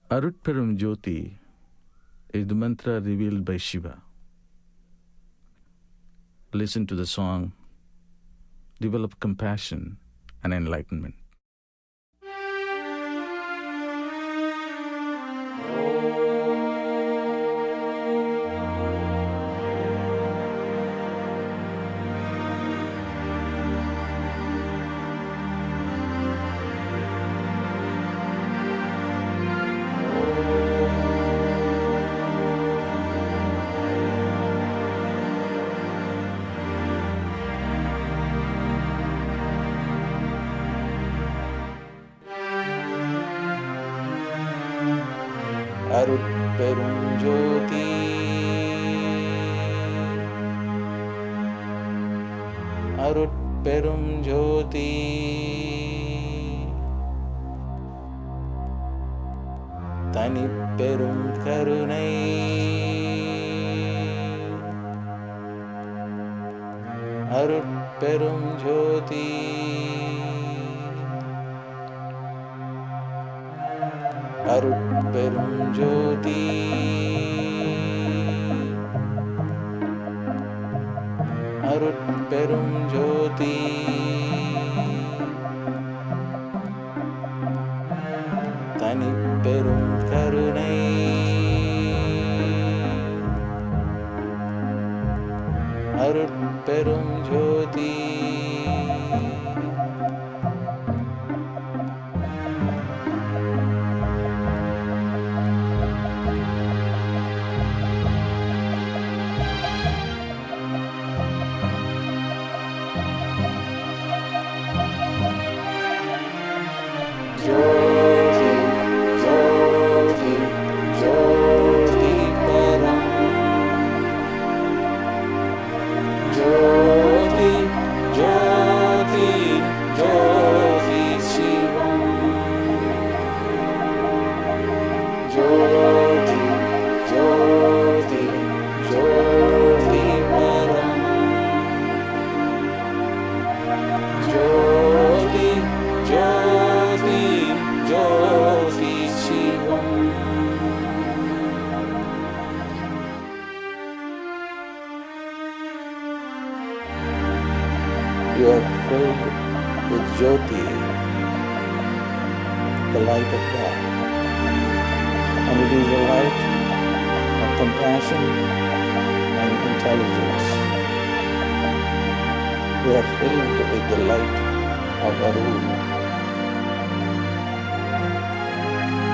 Arutperum Jyoti is the mantra revealed by Shiva. Listen to the song, develop compassion and enlightenment. அருட்பெரும் ஜோதி அருட்பெரும் ஜோதி தனிப்பெரும் கருணை அருட்பெரும் ஜோதி அருட்பெரும் ஜோதி அருட்பெரும் ஜோதி தனிப்பெரும் கருணை அருட்பெரும் ஜோதி You are filled with Jyoti, the light of God, and it is a light of compassion and intelligence. You are filled with the light of Arun,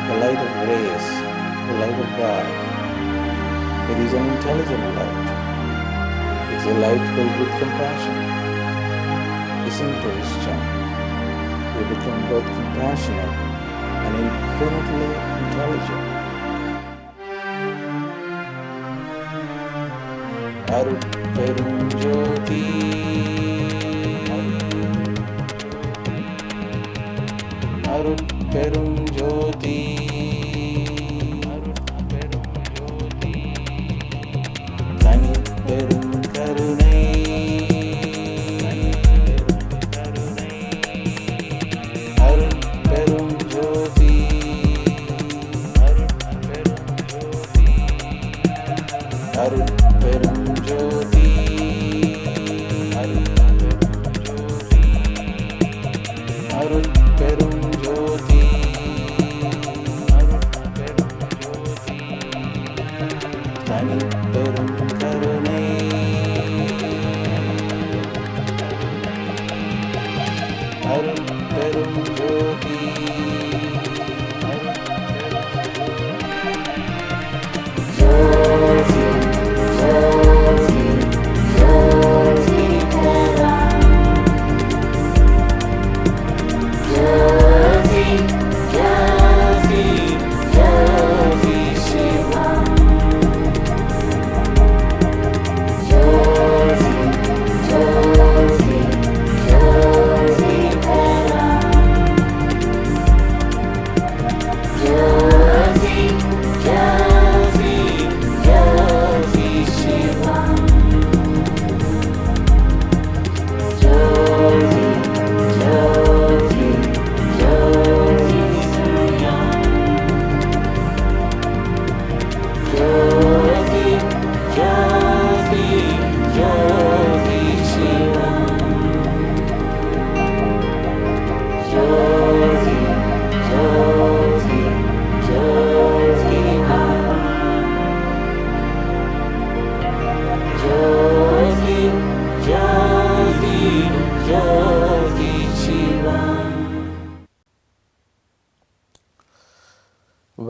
the light of grace, the light of God. It is an intelligent light. It's a light filled with compassion. Listen to his chant. You become both compassionate and infinitely intelligent. Arutperum Jyoti Arutperum Jyoti Taniperum Karunai Arutperum Jyoti Arutperum Jyoti Arutperum Jyoti Taniperum Karunai Arutperum Jyoti Jyoti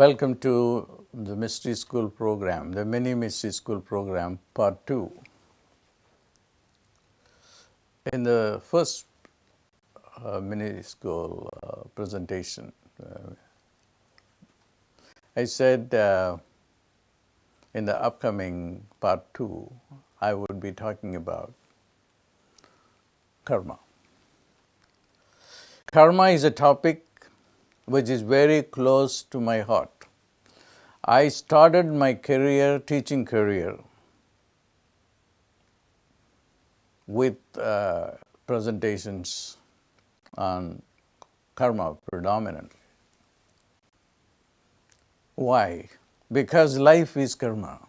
Welcome to the Mystery School program, the Mini Mystery School program, part 2. In the first mini school presentation, I said in the upcoming part 2, I would be talking about karma. Karma is a topic which is very close to my heart. I started my teaching career, with presentations on karma predominantly. Why? Because life is karma.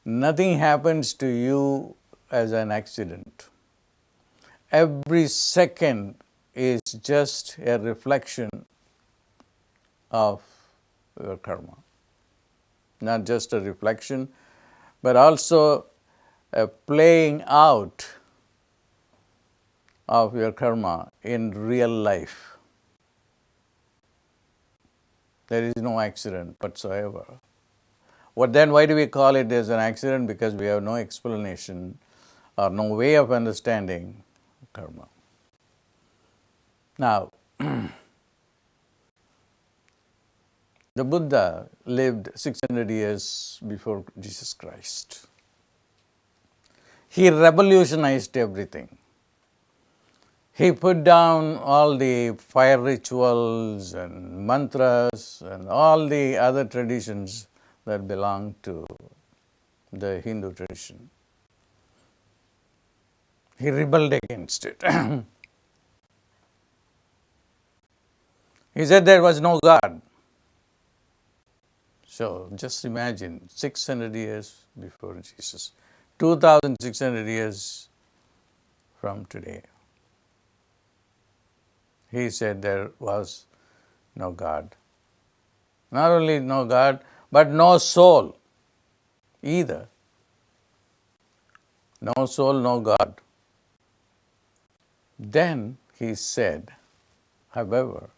Nothing happens to you as an accident. Every second is just a reflection of your karma. Not just a reflection, but also a playing out of your karma in real life. There is no accident whatsoever. Why do we call it as an accident? Because we have no explanation or no way of understanding karma. Now, the Buddha lived 600 years before Jesus Christ. He revolutionized everything. He put down all the fire rituals and mantras and all the other traditions that belong to the Hindu tradition. He rebelled against it. He said there was no God. So just imagine 600 years before Jesus, 2,600 years from today. He said there was no God. Not only no God, but no soul either. No soul, no God. Then he said, however,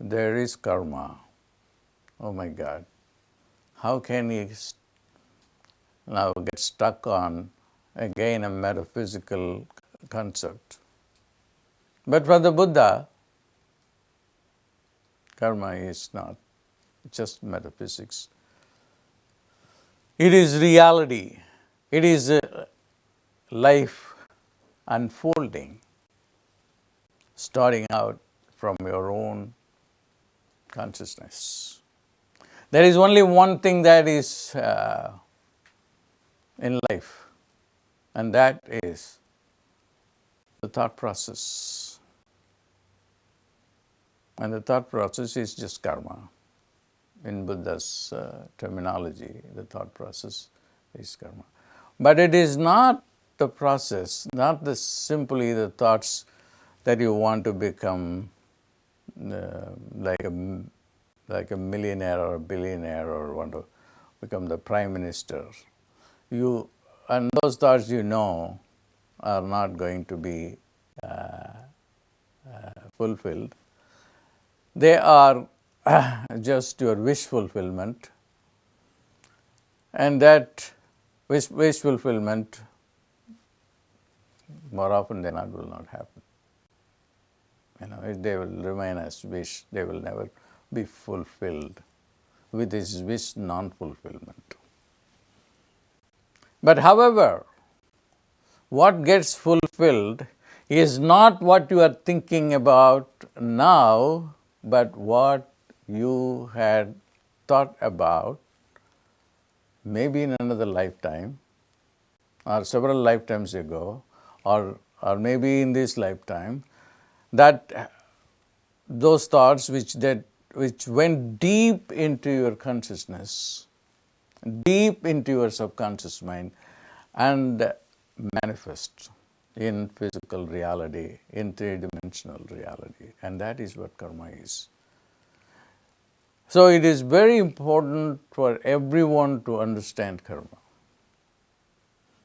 there is karma. Oh my God. How can he now get stuck on, again, a metaphysical concept? But for the Buddha, karma is not just metaphysics. It is reality. It is life unfolding, starting out from your own consciousness. There is only one thing that is in life, and that is the thought process. And the thought process is just karma. In Buddha's terminology, the thought process is karma. But it is not the process, not simply the thoughts that you want to become like a millionaire or a billionaire, or want to become the prime minister. And those thoughts are not going to be fulfilled. They are just your wish fulfillment, and that wish fulfillment, more often than not, will not happen. They will remain as wish. They will never be fulfilled with this wish non-fulfillment. But however, what gets fulfilled is not what you are thinking about now, but what you had thought about maybe in another lifetime, or several lifetimes ago, or maybe in this lifetime, that those thoughts which went deep into your consciousness, deep into your subconscious mind, and manifest in physical reality, in three-dimensional reality. And that is what karma is. So it is very important for everyone to understand karma.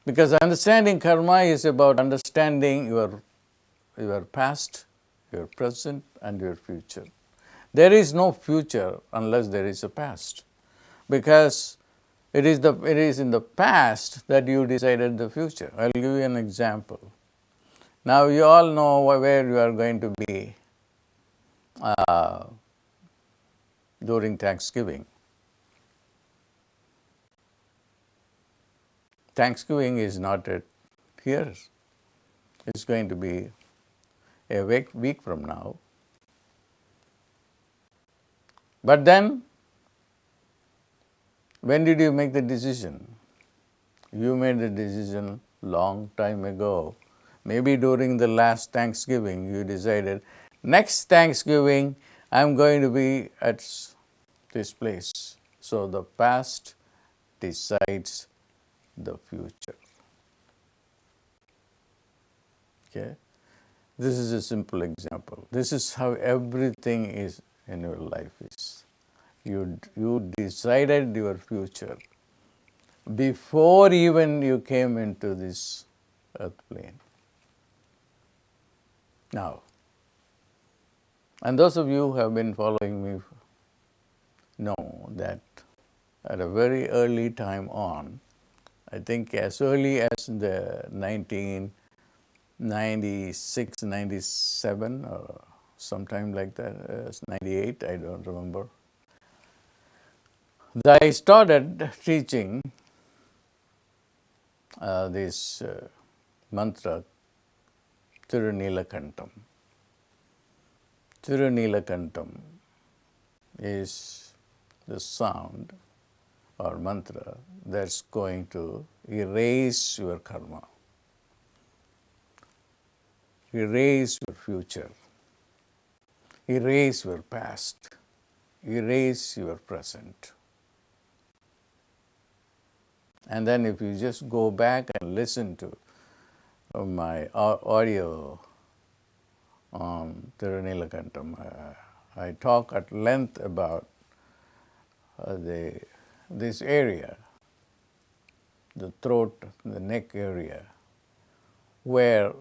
Because understanding karma is about understanding your past, your present, and your future. There is no future unless there is a past, because it is in the past that you decided the future. I'll give you an example. Now you all know where you are going to be during Thanksgiving. Thanksgiving is not here. It's going to be a week from now. But then, when did you make the decision? You made the decision long time ago. Maybe during the last Thanksgiving, you decided, next Thanksgiving, I'm going to be at this place. So the past decides the future. Okay? This is a simple example. This is how everything is in your life is. You decided your future before even you came into this earth plane. Now, and those of you who have been following me know that at a very early time on, I think as early as the 1996, 97 or sometime like that, 98, I don't remember, I started teaching this mantra, Tirunelakantam. Tirunelakantam is the sound or mantra that's going to erase your karma, erase your future, erase your past, erase your present. And then if you just go back and listen to my audio on Tirunelakantam, I talk at length about this area, the throat, the neck area, where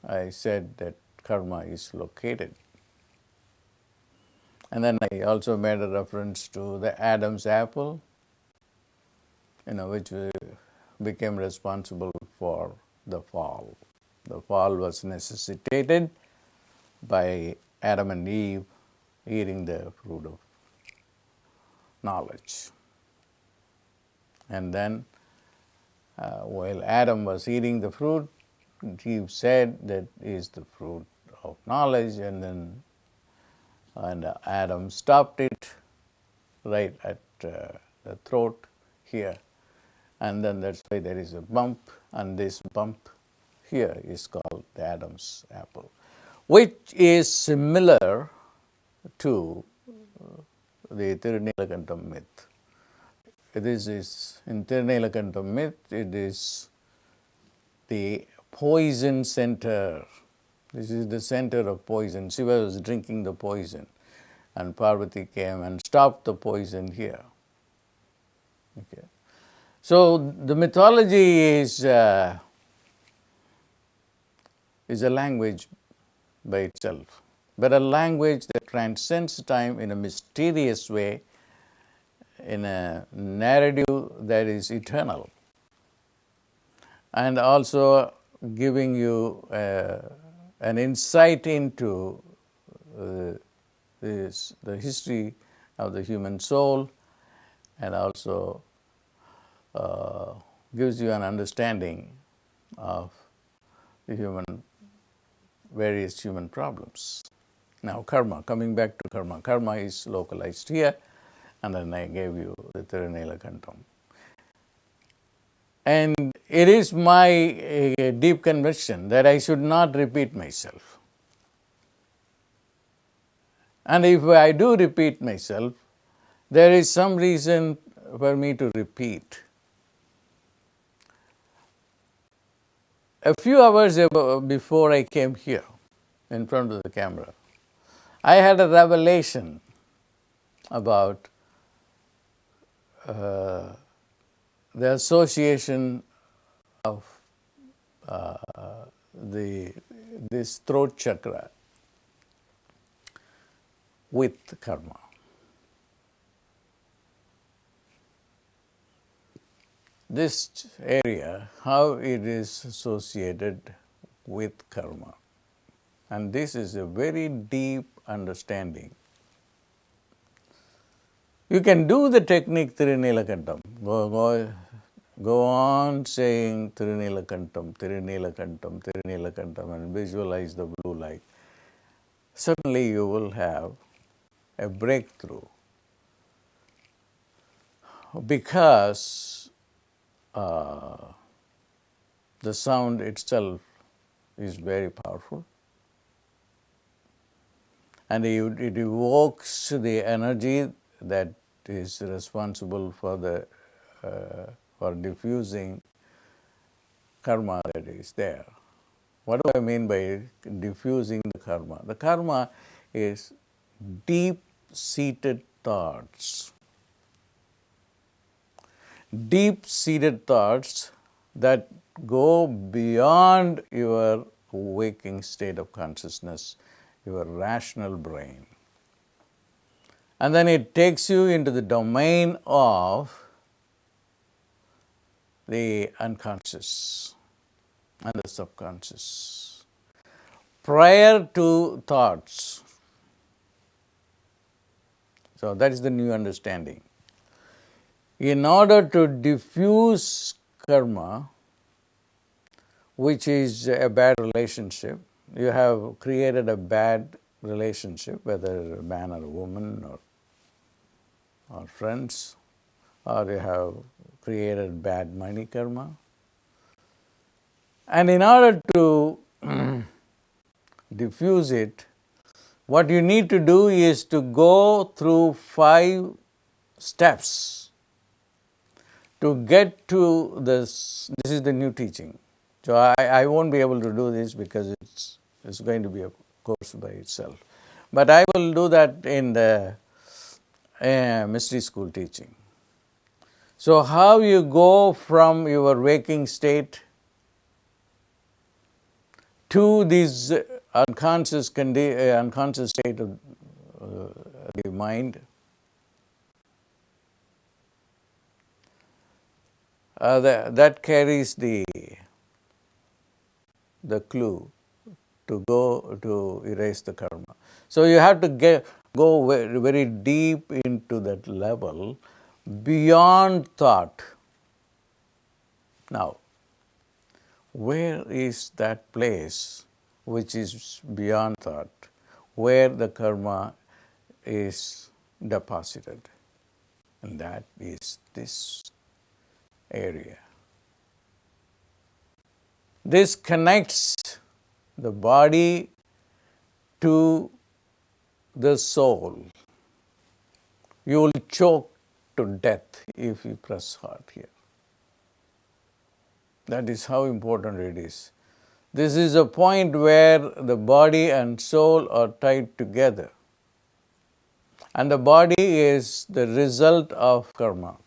I said that karma is located. And then I also made a reference to the Adam's apple, which became responsible for the fall. The fall was necessitated by Adam and Eve eating the fruit of knowledge. And then, while Adam was eating the fruit, Eve said that is the fruit of knowledge, and Adam stopped it right at the throat here. And then that's why there is a bump, and this bump here is called the Adam's apple, which is similar to the Tirunelakantam myth. This is, in Tirunelakantam myth, it is the poison center. This is the center of poison. Shiva was drinking the poison, and Parvati came and stopped the poison here. Okay. So the mythology is a language by itself, but a language that transcends time in a mysterious way, in a narrative that is eternal, and also giving you an insight into the history of the human soul, and also gives you an understanding of the various human problems. Now, karma, coming back to karma. Karma is localized here, and then I gave you the Tirunelakantam. And it is my deep conviction that I should not repeat myself. And if I do repeat myself, there is some reason for me to repeat. A few hours before I came here in front of the camera, I had a revelation about the association of this throat chakra with karma. This area, how it is associated with karma. And this is a very deep understanding. You can do the technique Tirunelakantam. Go on saying Tirunelakantam, Tirunelakantam, Tirunelakantam and visualize the blue light. Certainly you will have a breakthrough because the sound itself is very powerful and it evokes the energy that is responsible for for diffusing karma that is there. What do I mean by diffusing the karma? The karma is deep-seated thoughts. Deep-seated thoughts that go beyond your waking state of consciousness, your rational brain. And then it takes you into the domain of the unconscious and the subconscious. Prior to thoughts. So that is the new understanding. In order to diffuse karma, which is a bad relationship, you have created a bad relationship, whether a man or a woman or friends, or you have created bad money karma. And in order to diffuse it, what you need to do is to go through 5 steps to get to this. This is the new teaching. So I won't be able to do this because it's going to be a course by itself. But I will do that in the mystery school teaching. So how you go from your waking state to this unconscious state of the mind, that carries the clue to go to erase the karma. So you have to go very, very deep into that level beyond thought. Now, where is that place which is beyond thought, where the karma is deposited? And that is this area. This connects the body to the soul. You will choke to death if you press hard here. That is how important it is. This is a point where the body and soul are tied together. And the body is the result of karma.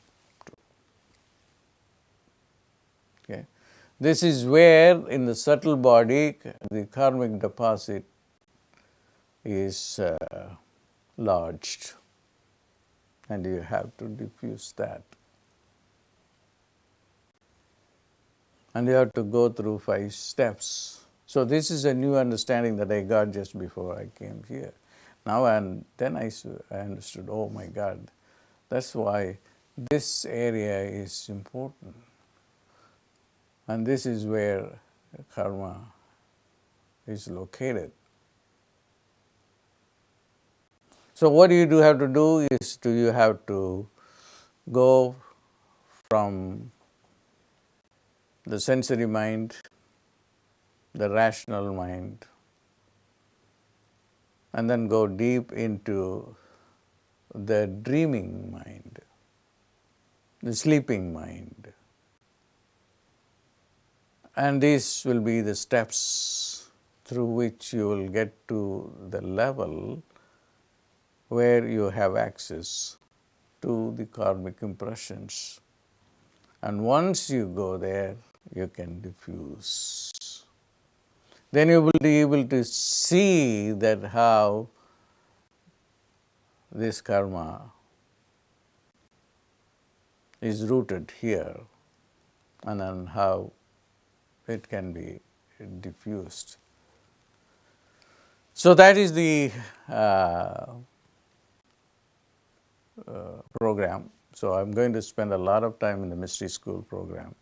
Okay. This is where in the subtle body the karmic deposit is lodged, and you have to diffuse that. And you have to go through 5 steps. So this is a new understanding that I got just before I came here. Now and then I understood, oh my God, that's why this area is important. And this is where karma is located. So what you have to do is you have to go from the sensory mind, the rational mind, and then go deep into the dreaming mind, the sleeping mind. And these will be the steps through which you will get to the level where you have access to the karmic impressions. And once you go there, you can diffuse. Then you will be able to see that how this karma is rooted here, and then how it can be diffused. So that is the program. So I'm going to spend a lot of time in the mystery school program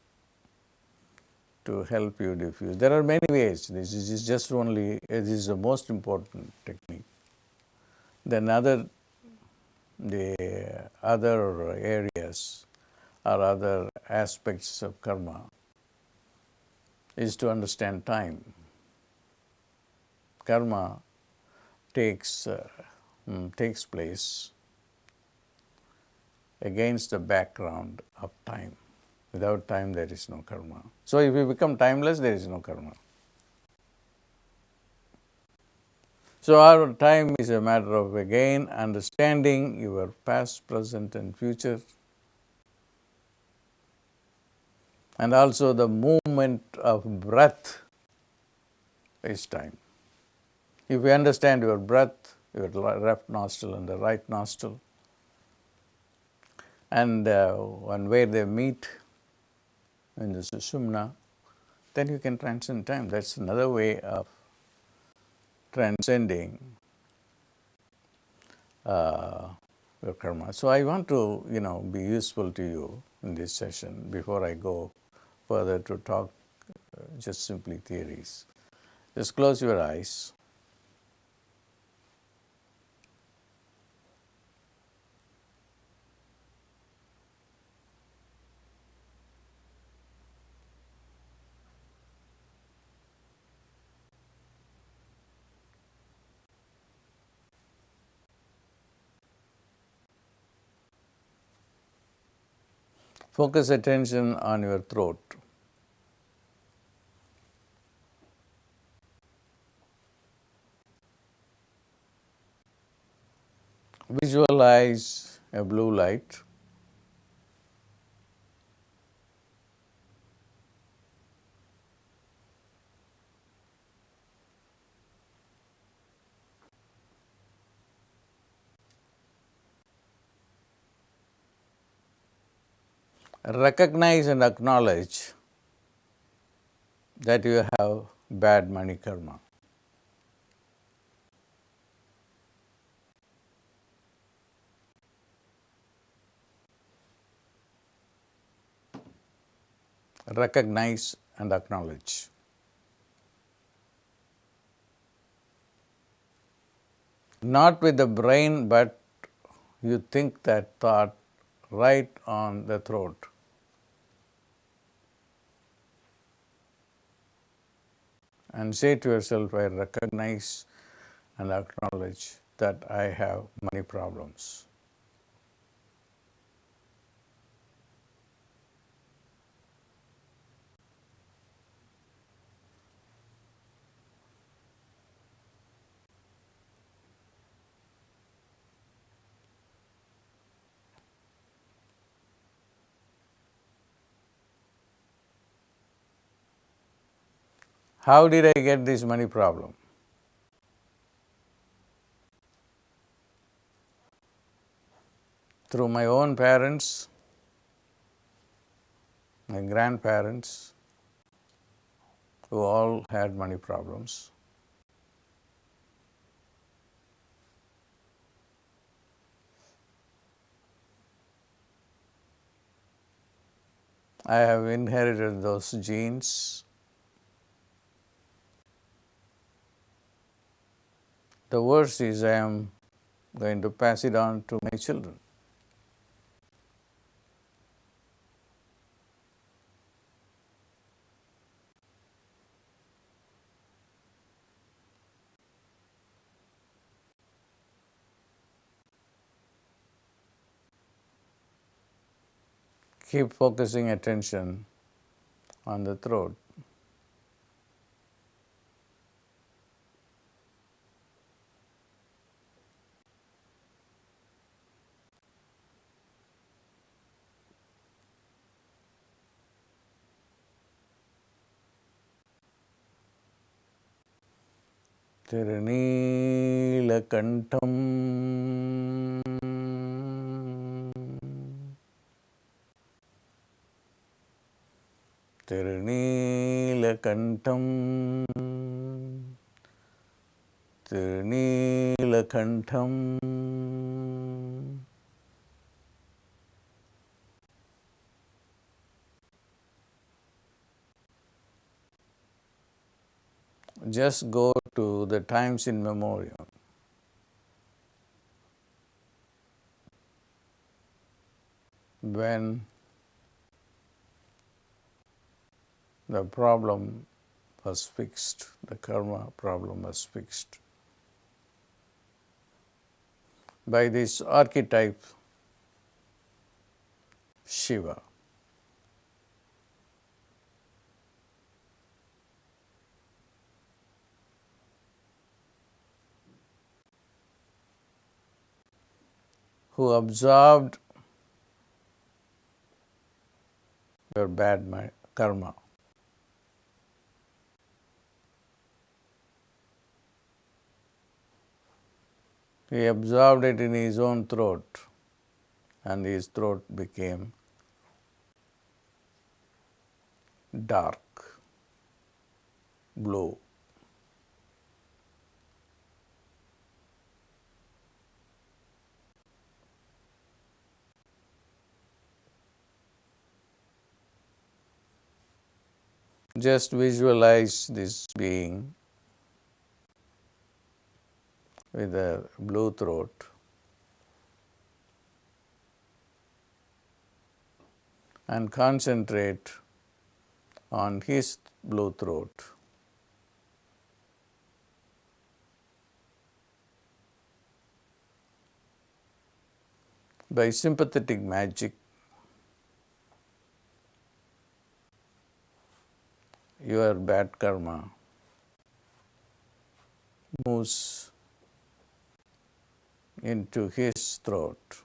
to help you diffuse. There are many ways. This is just only, this is the most important technique. Then the other areas or other aspects of karma is to understand time. Karma takes place against the background of time. Without time, there is no karma. So if you become timeless, there is no karma. So our time is a matter of, again, understanding your past, present, and future, and also the movement of breath is time. If you understand your breath, your left nostril and the right nostril, and where they meet in the sushumna, then you can transcend time. That's another way of transcending your karma. So I want to, be useful to you in this session before I go further to talk just simply theories. Just close your eyes. Focus attention on your throat. Visualize a blue light. Recognize and acknowledge that you have bad money karma. Recognize and acknowledge. Not with the brain, but you think that thought right on the throat. And say to yourself, I recognize and acknowledge that I have money problems. How did I get this money problem? Through my own parents, my grandparents, who all had money problems. I have inherited those genes. The worst is I am going to pass it on to my children. Keep focusing attention on the throat. Tirunīlakantam Tirunīlakantam, Tirunīlakantam. Just go to the times in memoriam. When the problem was fixed, the karma problem was fixed by this archetype Shiva. Who absorbed your bad karma. He absorbed it in his own throat, and his throat became dark blue. Just visualize this being with a blue throat and concentrate on his blue throat. By sympathetic magic, your bad karma moves into his throat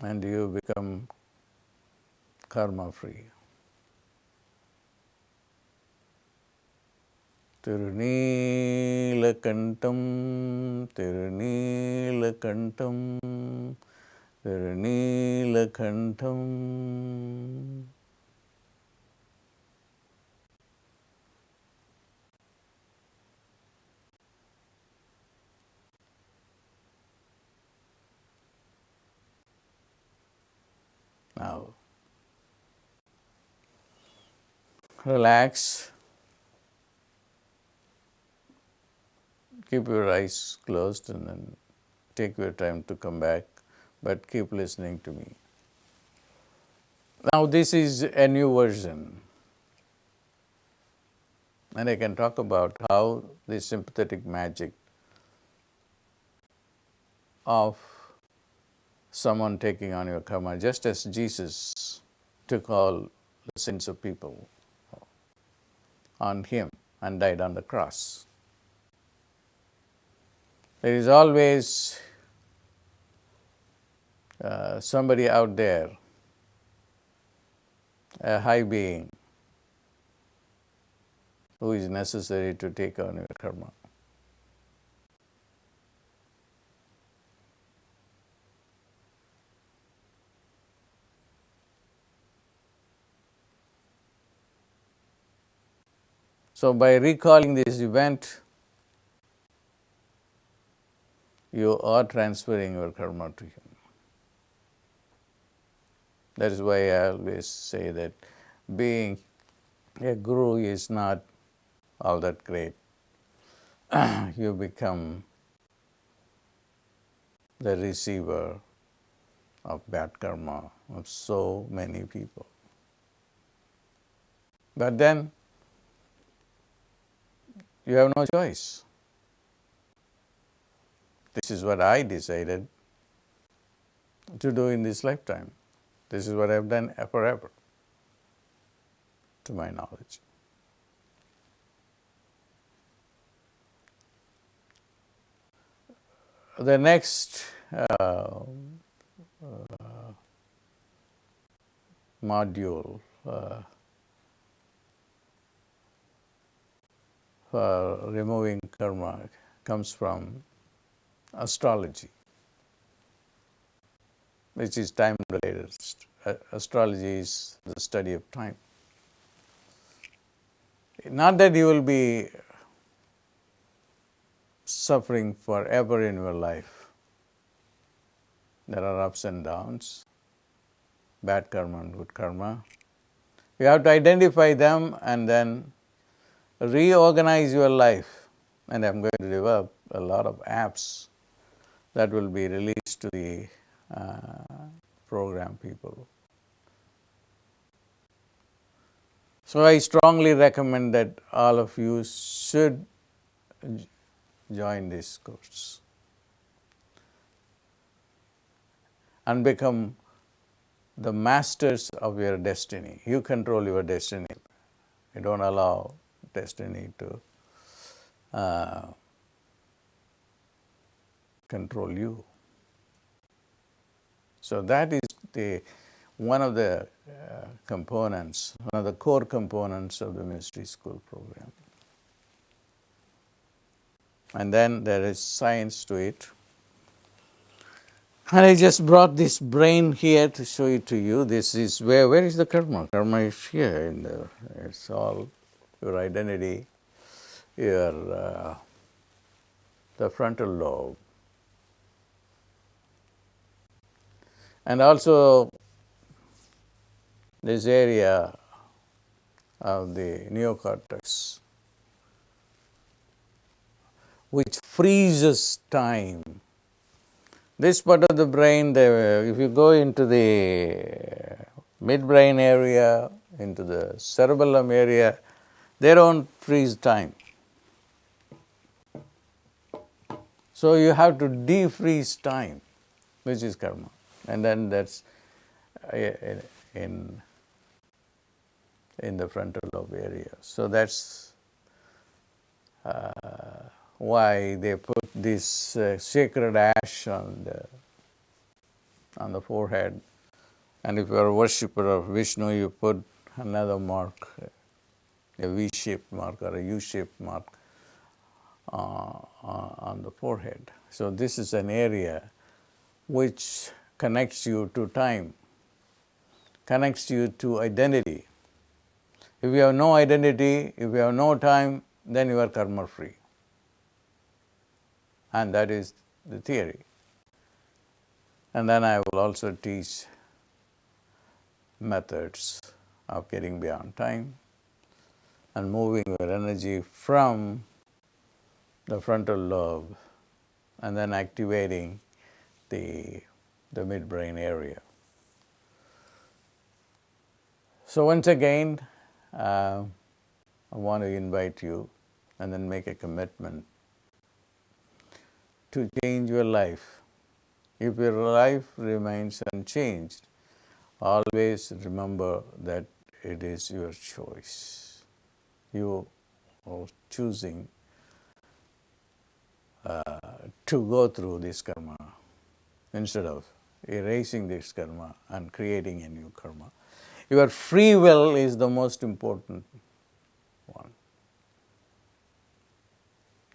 and you become karma free. Tirunīlakantam, Tirunīlakantam, Tirunīlakantam. Now, relax. Keep your eyes closed and then take your time to come back, but keep listening to me. Now, this is a new version, and I can talk about how this sympathetic magic of someone taking on your karma, just as Jesus took all the sins of people on him and died on the cross. There is always somebody out there, a high being, who is necessary to take on your karma. So, by recalling this event, you are transferring your karma to him. That is why I always say that being a guru is not all that great. You become the receiver of bad karma of so many people. But then you have no choice. This is what I decided to do in this lifetime. This is what I have done forever, to my knowledge. The next module for removing karma comes from astrology, which is time-related astrology is the study of time. Not that you will be suffering forever in your life. There are ups and downs, bad karma and good karma. You have to identify them and then reorganize your life. And I'm going to develop a lot of apps that will be released to the program people. So I strongly recommend that all of you should join this course and become the masters of your destiny. You control your destiny. You don't allow destiny to control you. So that is one of the components, one of the core components of the mystery school program. And then there is science to it. And I just brought this brain here to show it to you. This is where is the karma? Karma is here. It's all your identity, your the frontal lobe. And also this area of the neocortex, which freezes time. This part of the brain, if you go into the midbrain area, into the cerebellum area, they don't freeze time. So you have to defreeze time, which is karma. And then that's in the frontal lobe area. So that's why they put this sacred ash on the forehead. And if you are a worshipper of Vishnu, you put another mark, a V-shaped mark or a U-shaped mark on the forehead. So this is an area which connects you to time, connects you to identity. If you have no identity, if you have no time, then you are karma free. And that is the theory. And then I will also teach methods of getting beyond time and moving your energy from the frontal lobe and then activating the midbrain area. So once again, I want to invite you and then make a commitment to change your life. If your life remains unchanged, always remember that it is your choice. You are choosing to go through this karma instead of erasing this karma and creating a new karma. Your free will is the most important one.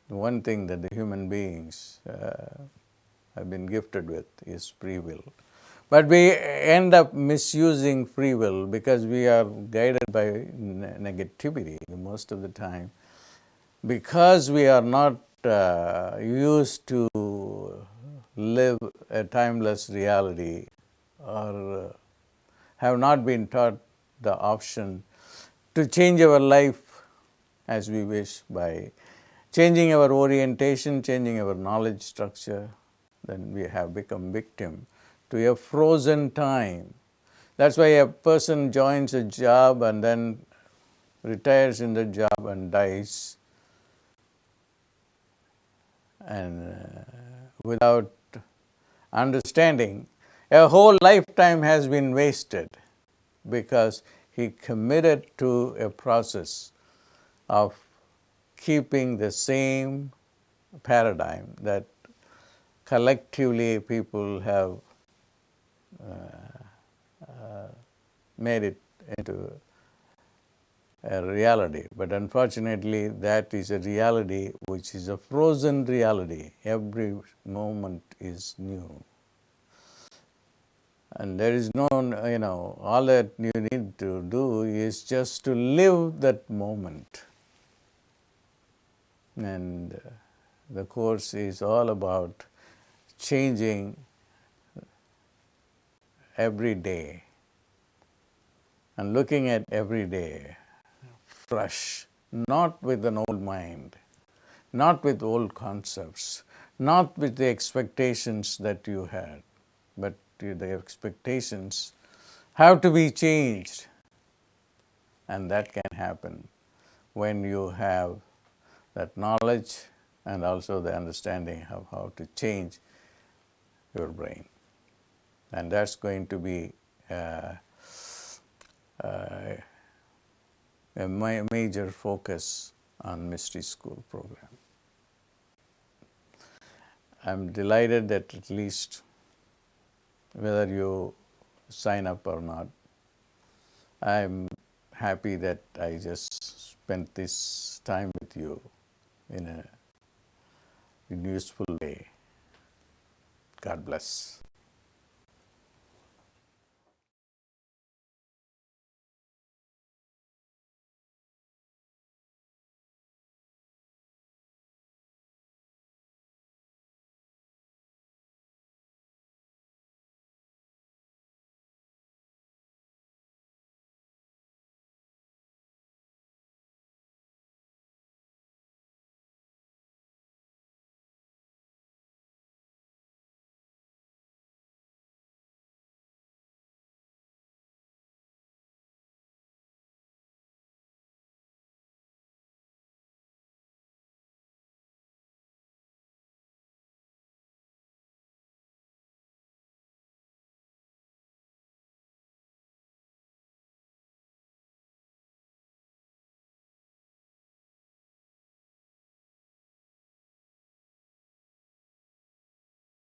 The one thing that the human beings have been gifted with is free will. But we end up misusing free will because we are guided by negativity most of the time. Because we are not used to live a timeless reality or have not been taught the option to change our life as we wish by changing our orientation, changing our knowledge structure, then we have become victim to a frozen time. That's why a person joins a job and then retires in the job and dies, and without understanding, a whole lifetime has been wasted because he committed to a process of keeping the same paradigm that collectively people have made it into a reality. But unfortunately, that is a reality which is a frozen reality. Every moment is new. And there is no, all that you need to do is just to live that moment. And the course is all about changing every day and looking at every day fresh, not with an old mind, not with old concepts, not with the expectations that you had, but the expectations have to be changed. And that can happen when you have that knowledge and also the understanding of how to change your brain. And that's going to be a major focus on Mystery School program. I'm delighted that at least whether you sign up or not, I'm happy that I just spent this time with you in a useful way. God bless.